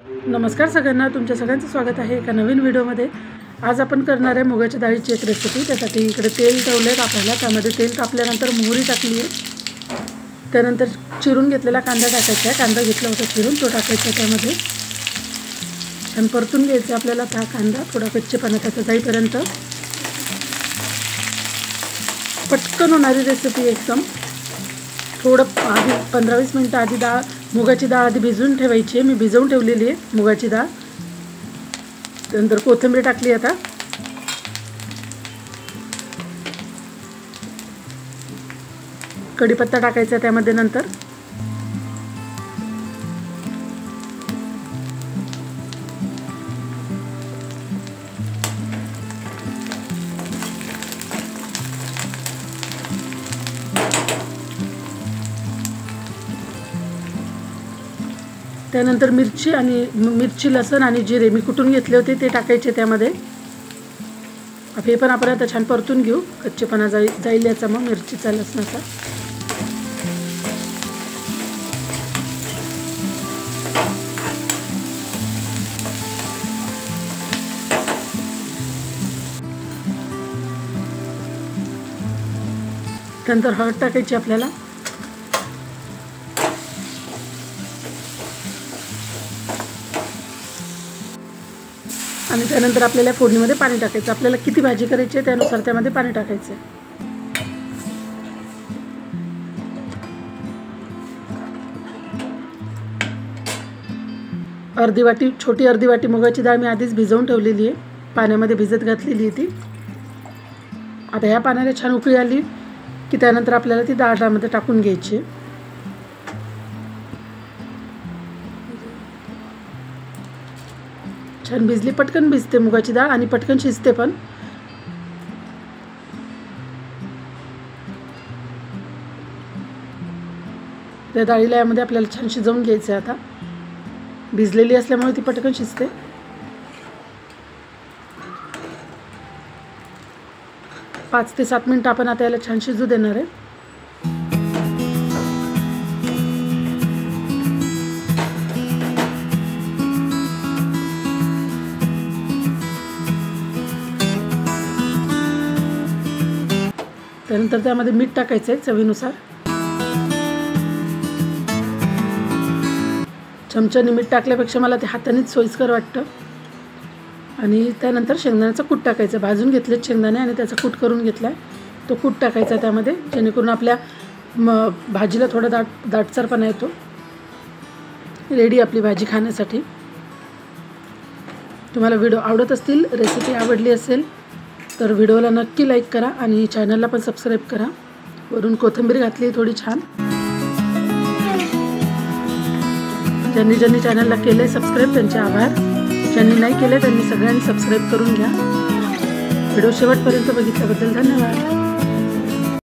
नमस्कार सगळ्यांना, तुमच्या सगळ्यांचं स्वागत आहे एका नवीन व्हिडिओमध्ये। आज आपण करणार आहे मुगाच्या डाळीची एक रेसिपी। त्यासाठी इकडे तेल ठेवले तापायला, त्यामध्ये तेल तापल्यानंतर मोहरी टाकली आहे। त्यानंतर चिरून घेतलेला कांदा टाकायचा आहे। कांदा घेतला होता चिरून, तो टाकायचा त्यामध्ये आणि परतून घ्यायचा आपल्याला हा कांदा थोडा कच्चेपणा त्याचा जाईपर्यंत। पटकन होणारी रेसिपी एकदम। थोडं आधी 15-20 मिनिटं आधी मुगाची डाळ आधी भिजवून ठेवायची आहे। मी भिजवून ठेवलेली आहे मुगाची डाळ। त्यानंतर कोथिंबीर टाकली, आता कढीपत्ता टाकायचा त्यामध्ये। नंतर त्यानंतर मिरची लसूण आणि जिरे मी कुटून घेतले होते ते टाकायचे त्यामध्ये। हे पण आपण आता छान परतून घेऊ, कच्चेपणा जाईल याचा, मग मिरचीचा लसणाचा। त्यानंतर हळद टाकायची आपल्याला आणि त्यानंतर आपल्याला फोडणीमध्ये पाणी टाकायचं। आपल्याला किती भाजी करायची आहे त्यानुसार त्यामध्ये पाणी टाकायचं। छोटी अर्धी वाटी मुगाची डाळ मी आधीच भिजवून ठेवलेली आहे, पाण्यामध्ये भिजत घातलेली आहे ती। आता ह्या पाण्याला छान उकळी आली की त्यानंतर आपल्याला ती डाळ त्यामध्ये टाकून घ्यायची आहे। छान भिजली, पटकन भिजते मुगाची डाळ आणि पटकन शिजते पण। त्या डाळीला यामध्ये आपल्याला छान शिजवून घ्यायचं आहे। आता भिजलेली असल्यामुळे ती पटकन शिजते। पाच ते 7 मिनिटं आपण आता याला छान शिजू देणार आहे। त्यानंतर त्यामध्ये मीठ टाकायचं आहे चवीनुसार। चमच्याने मीठ टाकल्यापेक्षा मला ते हातानेच सोयीस्कर वाटतं। आणि त्यानंतर शेंगदाण्याचा कूट टाकायचा। भाजून घेतलेत शेंगदाणे आणि त्याचा कूट करून घेतलाय, तो कूट टाकायचा त्यामध्ये, जेणेकरून आपल्या भाजीला थोडा दाटसरपणा येतो। रेडी आपली भाजी खाण्यासाठी। तुम्हाला व्हिडिओ आवडत असतील, रेसिपी आवडली असेल तर व्हिडिओला नक्की लाईक करा आणि चॅनलला पण सबस्क्राईब करा। वरून कोथिंबीर घातली थोडी छान। ज्यांनी चॅनलला केले सबस्क्राईब त्यांचे आभार, ज्यांनी नाही केले त्यांनी सगळ्यांनी सबस्क्राईब करून घ्या। व्हिडिओ शेवटपर्यंत बघितल्याबद्दल धन्यवाद।